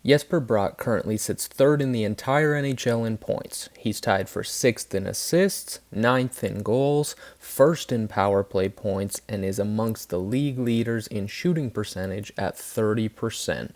Jesper Bratt currently sits third in the entire NHL in points. He's tied for 6th in assists, 9th in goals, 1st in power play points, and is amongst the league leaders in shooting percentage at 30%.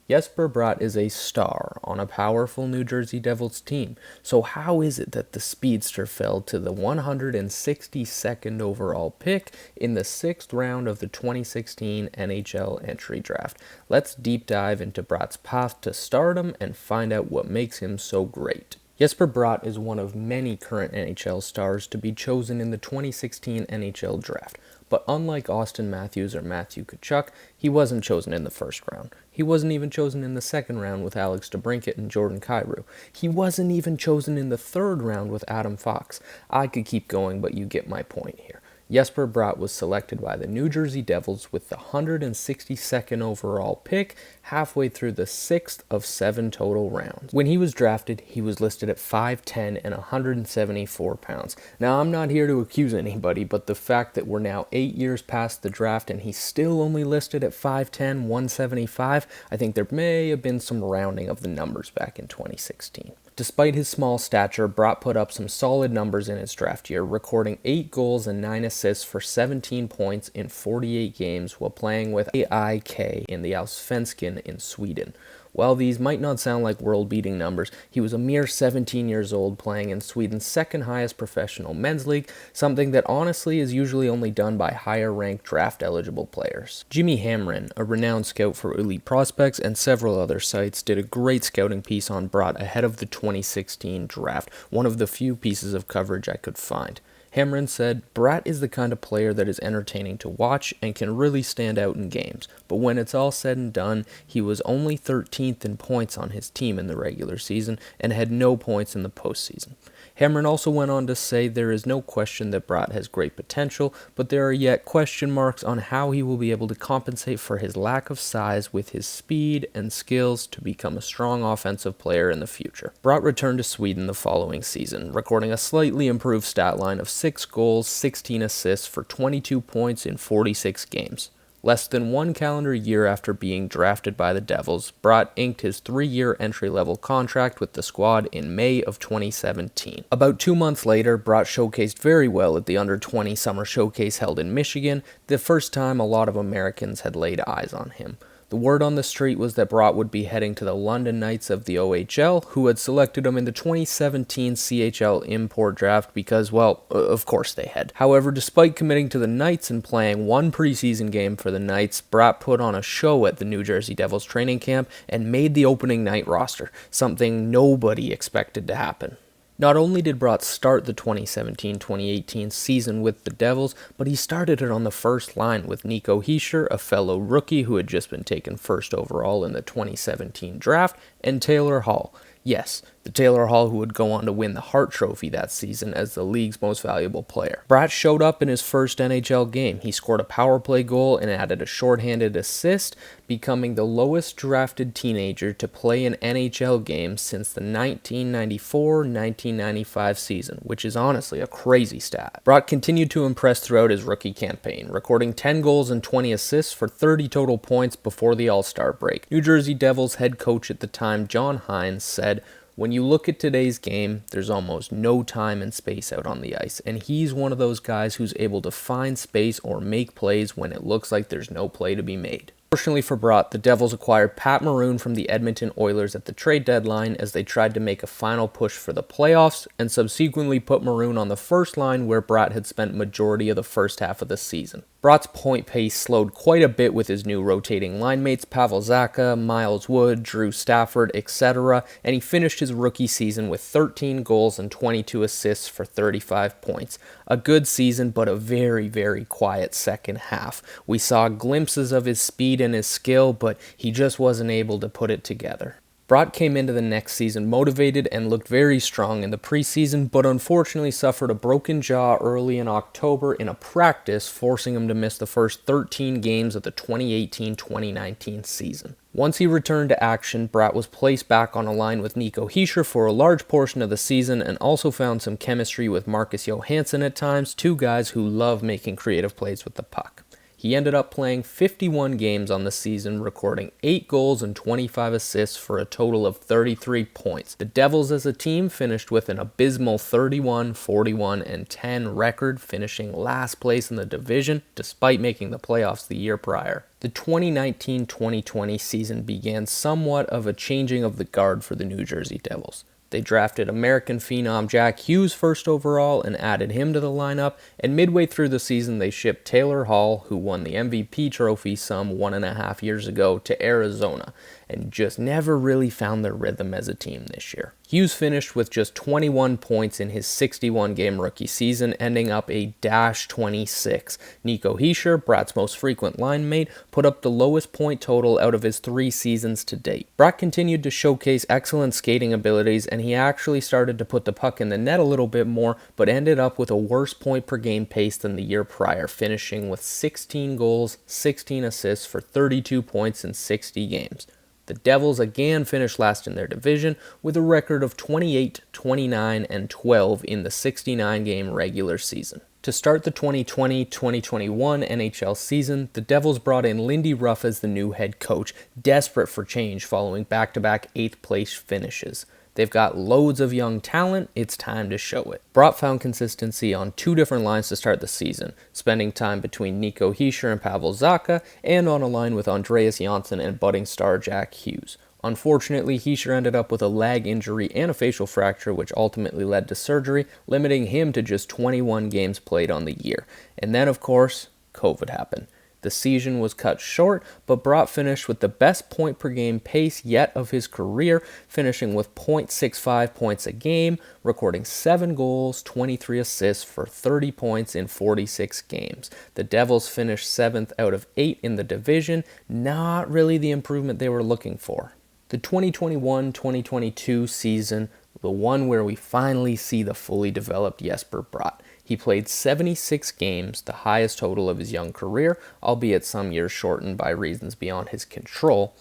Jesper Bratt is a star on a powerful New Jersey Devils team, so how is it that the speedster fell to the 162nd overall pick in the 6th round of the 2016 NHL entry draft? Let's deep dive into Bratt's path to stardom and find out what makes him so great. Jesper Bratt is one of many current NHL stars to be chosen in the 2016 NHL draft. But unlike Austin Matthews or Matthew Tkachuk, he wasn't chosen in the first round. He wasn't even chosen in the second round with Alex DeBrincat and Jordan Kyrou. He wasn't even chosen in the third round with Adam Fox. I could keep going, but you get my point here. Jesper Bratt was selected by the New Jersey Devils with the 162nd overall pick, halfway through the 6th of 7 total rounds. When he was drafted, he was listed at 5'10 and 174 pounds. Now, I'm not here to accuse anybody, but the fact that we're now 8 years past the draft and he's still only listed at 5'10, 175, I think there may have been some rounding of the numbers back in 2016. Despite his small stature, Bratt put up some solid numbers in his draft year, recording 8 goals and 9 assists for 17 points in 48 games while playing with AIK in the Allsvenskan in Sweden. While these might not sound like world-beating numbers, he was a mere 17 years old playing in Sweden's second highest professional men's league, something that honestly is usually only done by higher-ranked draft-eligible players. Jimmy Hamrin, a renowned scout for Elite Prospects and several other sites, did a great scouting piece on Bratt ahead of the 2016 draft, one of the few pieces of coverage I could find. Hamrin said, "Bratt is the kind of player that is entertaining to watch and can really stand out in games, but when it's all said and done, he was only 13th in points on his team in the regular season and had no points in the postseason." Hamrin also went on to say there is no question that Bratt has great potential, but there are yet question marks on how he will be able to compensate for his lack of size with his speed and skills to become a strong offensive player in the future. Bratt returned to Sweden the following season, recording a slightly improved stat line of 6 goals, 16 assists for 22 points in 46 games. Less than 1 calendar year after being drafted by the Devils, Bratt inked his 3-year entry-level contract with the squad in May of 2017. About 2 months later, Bratt showcased very well at the Under-20 Summer Showcase held in Michigan, the first time a lot of Americans had laid eyes on him. The word on the street was that Bratt would be heading to the London Knights of the OHL, who had selected him in the 2017 CHL import draft because, well, of course they had. However, despite committing to the Knights and playing one preseason game for the Knights, Bratt put on a show at the New Jersey Devils training camp and made the opening night roster, something nobody expected to happen. Not only did Bratt start the 2017-2018 season with the Devils, but he started it on the first line with Nico Hischier, a fellow rookie who had just been taken first overall in the 2017 draft, and Taylor Hall. Yes, the Taylor Hall who would go on to win the Hart Trophy that season as the league's most valuable player. Bratt showed up in his first NHL game. He scored a power play goal and added a shorthanded assist, becoming the lowest drafted teenager to play an NHL game since the 1994-1995 season, which is honestly a crazy stat. Bratt continued to impress throughout his rookie campaign, recording 10 goals and 20 assists for 30 total points before the All-Star break. New Jersey Devils head coach at the time, John Hines, said, "When you look at today's game, there's almost no time and space out on the ice, and he's one of those guys who's able to find space or make plays when it looks like there's no play to be made." Fortunately for Bratt, the Devils acquired Pat Maroon from the Edmonton Oilers at the trade deadline as they tried to make a final push for the playoffs, and subsequently put Maroon on the first line where Bratt had spent majority of the first half of the season. Bratt's point pace slowed quite a bit with his new rotating line mates Pavel Zacha, Miles Wood, Drew Stafford, etc., and he finished his rookie season with 13 goals and 22 assists for 35 points. A good season, but a very, very quiet second half. We saw glimpses of his speed and his skill, but he just wasn't able to put it together. Bratt came into the next season motivated and looked very strong in the preseason, but unfortunately suffered a broken jaw early in October in a practice, forcing him to miss the first 13 games of the 2018-2019 season. Once he returned to action, Bratt was placed back on a line with Nico Hischier for a large portion of the season and also found some chemistry with Marcus Johansson at times, two guys who love making creative plays with the puck. He ended up playing 51 games on the season, recording 8 goals and 25 assists for a total of 33 points. The Devils as a team finished with an abysmal 31, 41, and 10 record, finishing last place in the division despite making the playoffs the year prior. The 2019-2020 season began somewhat of a changing of the guard for the New Jersey Devils. They drafted American phenom Jack Hughes first overall and added him to the lineup, and midway through the season they shipped Taylor Hall, who won the MVP trophy some 1.5 years ago, to Arizona, and just never really found their rhythm as a team this year. Hughes finished with just 21 points in his 61-game rookie season, ending up a -26. Nico Hischier, Bratt's most frequent line mate, put up the lowest point total out of his 3 seasons to date. Bratt continued to showcase excellent skating abilities, and he actually started to put the puck in the net a little bit more, but ended up with a worse point per game pace than the year prior, finishing with 16 goals, 16 assists for 32 points in 60 games. The Devils again finished last in their division with a record of 28, 29, and 12 in the 69-game regular season. To start the 2020-2021 NHL season, the Devils brought in Lindy Ruff as the new head coach, desperate for change following back-to-back 8th-place finishes. They've got loads of young talent, it's time to show it. Bratt found consistency on 2 different lines to start the season, spending time between Nico Hischier and Pavel Zacha, and on a line with Andreas Johnsson and budding star Jack Hughes. Unfortunately, Hischier ended up with a leg injury and a facial fracture, which ultimately led to surgery, limiting him to just 21 games played on the year. And then, of course, COVID happened. The season was cut short, but Bratt finished with the best point per game pace yet of his career, finishing with .65 points a game, recording 7 goals, 23 assists for 30 points in 46 games. The Devils finished 7th out of 8 in the division, not really the improvement they were looking for. The 2021-2022 season, the one where we finally see the fully developed Jesper Bratt. He played 76 games, the highest total of his young career, albeit some years shortened by reasons beyond his control.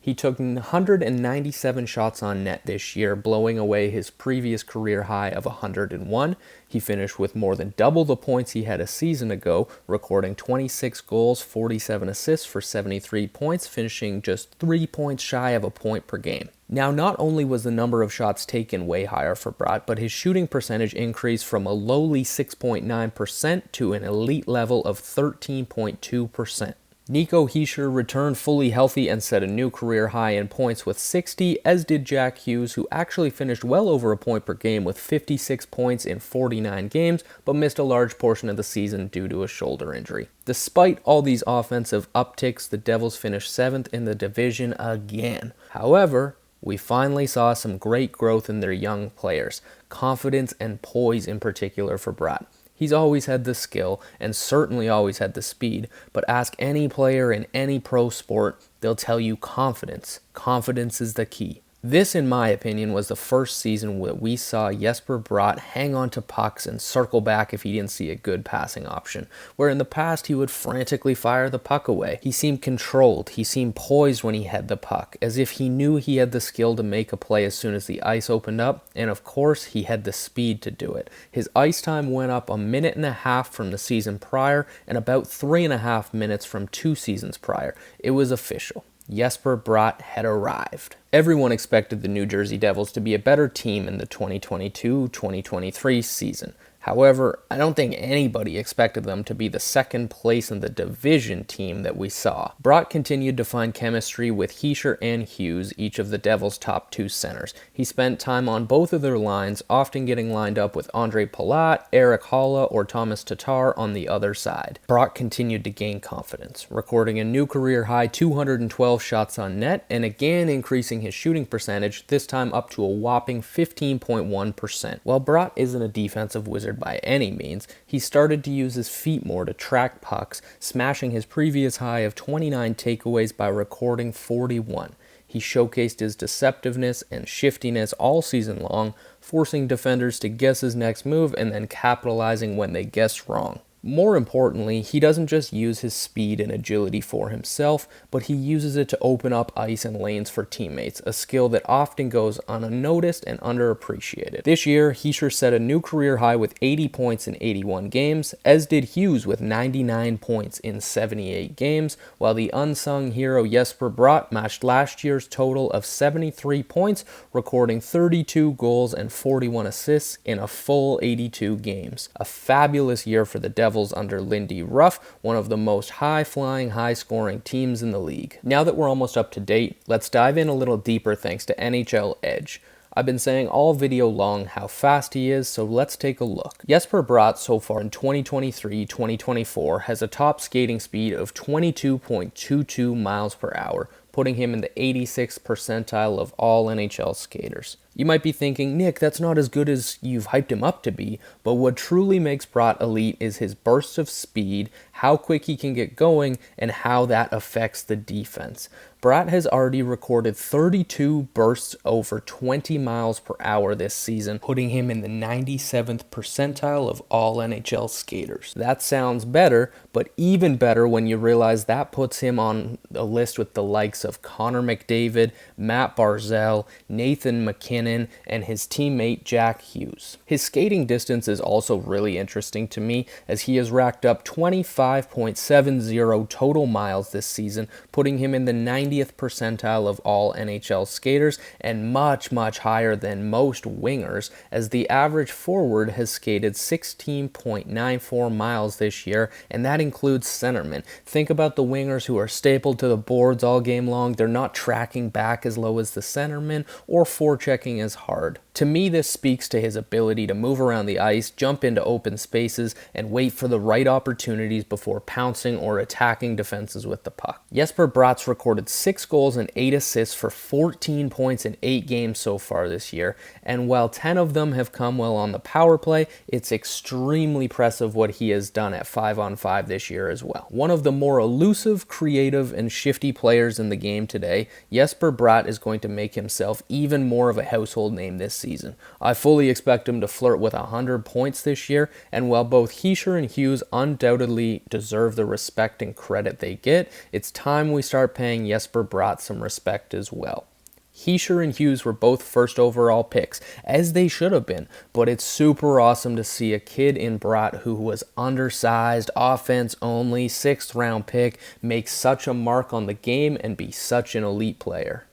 He took 197 shots on net this year, blowing away his previous career high of 101. He finished with more than double the points he had a season ago, recording 26 goals, 47 assists for 73 points, finishing just 3 points shy of a point per game. Now, not only was the number of shots taken way higher for Bratt, but his shooting percentage increased from a lowly 6.9% to an elite level of 13.2%. Nico Hischier returned fully healthy and set a new career high in points with 60, as did Jack Hughes, who actually finished well over a point per game with 56 points in 49 games, but missed a large portion of the season due to a shoulder injury. Despite all these offensive upticks, the Devils finished 7th in the division again. However, we finally saw some great growth in their young players, confidence and poise in particular for Bratt. He's always had the skill and certainly always had the speed, but ask any player in any pro sport, they'll tell you confidence. Confidence is the key. This, in my opinion, was the first season where we saw Jesper Bratt hang on to pucks and circle back if he didn't see a good passing option, where in the past he would frantically fire the puck away. He seemed controlled, he seemed poised when he had the puck, as if he knew he had the skill to make a play as soon as the ice opened up, and of course he had the speed to do it. His ice time went up 1.5 minutes from the season prior, and about 3.5 minutes from 2 seasons prior. It was official. Jesper Bratt had arrived. Everyone expected the New Jersey Devils to be a better team in the 2022-2023 season. However, I don't think anybody expected them to be the second place in the division team that we saw. Bratt continued to find chemistry with Hischier and Hughes, each of the Devils' top 2 centers. He spent time on both of their lines, often getting lined up with Andre Palat, Eric Haula, or Thomas Tatar on the other side. Bratt continued to gain confidence, recording a new career-high 212 shots on net, and again increasing his shooting percentage, this time up to a whopping 15.1%. While Bratt isn't a defensive wizard by any means, he started to use his feet more to track pucks, smashing his previous high of 29 takeaways by recording 41. He showcased his deceptiveness and shiftiness all season long, forcing defenders to guess his next move and then capitalizing when they guessed wrong. More importantly, he doesn't just use his speed and agility for himself, but he uses it to open up ice and lanes for teammates, a skill that often goes unnoticed and underappreciated. This year, Hischier set a new career high with 80 points in 81 games, as did Hughes with 99 points in 78 games, while the unsung hero Jesper Bratt matched last year's total of 73 points, recording 32 goals and 41 assists in a full 82 games. A fabulous year for the Devils under Lindy Ruff, one of the most high-flying, high-scoring teams in the league. Now that we're almost up to date, let's dive in a little deeper thanks to NHL Edge. I've been saying all video long how fast he is, so let's take a look. Jesper Bratt so far in 2023-2024 has a top skating speed of 22.22 miles per hour, putting him in the 86th percentile of all NHL skaters. You might be thinking, Nick, that's not as good as you've hyped him up to be, but what truly makes Bratt elite is his bursts of speed, how quick he can get going, and how that affects the defense. Bratt has already recorded 32 bursts over 20 miles per hour this season, putting him in the 97th percentile of all NHL skaters. That sounds better, but even better when you realize that puts him on a list with the likes of Connor McDavid, Matt Barzal, Nathan MacKinnon, and his teammate Jack Hughes. His skating distance is also really interesting to me, as he has racked up 25.70 total miles this season, putting him in the 90th percentile of all NHL skaters, and much higher than most wingers, as the average forward has skated 16.94 miles this year, and that includes centermen. Think about the wingers who are stapled to the boards all game long. They're not tracking back as low as the centermen or forechecking as hard. To me, this speaks to his ability to move around the ice, jump into open spaces, and wait for the right opportunities before pouncing or attacking defenses with the puck. Jesper Bratt's recorded 6 goals and 8 assists for 14 points in 8 games so far this year, and while 10 of them have come while on the power play, it's extremely impressive what he has done at 5-on-5 this year as well. One of the more elusive, creative, and shifty players in the game today, Jesper Bratt is going to make himself even more of a household name this season. I fully expect him to flirt with 100 points this year, and while both Hischier and Hughes undoubtedly deserve the respect and credit they get, it's time we start paying Jesper Bratt some respect as well. Hischier and Hughes were both first overall picks, as they should have been, but it's super awesome to see a kid in Bratt who was undersized, offense only, 6th round pick, make such a mark on the game and be such an elite player.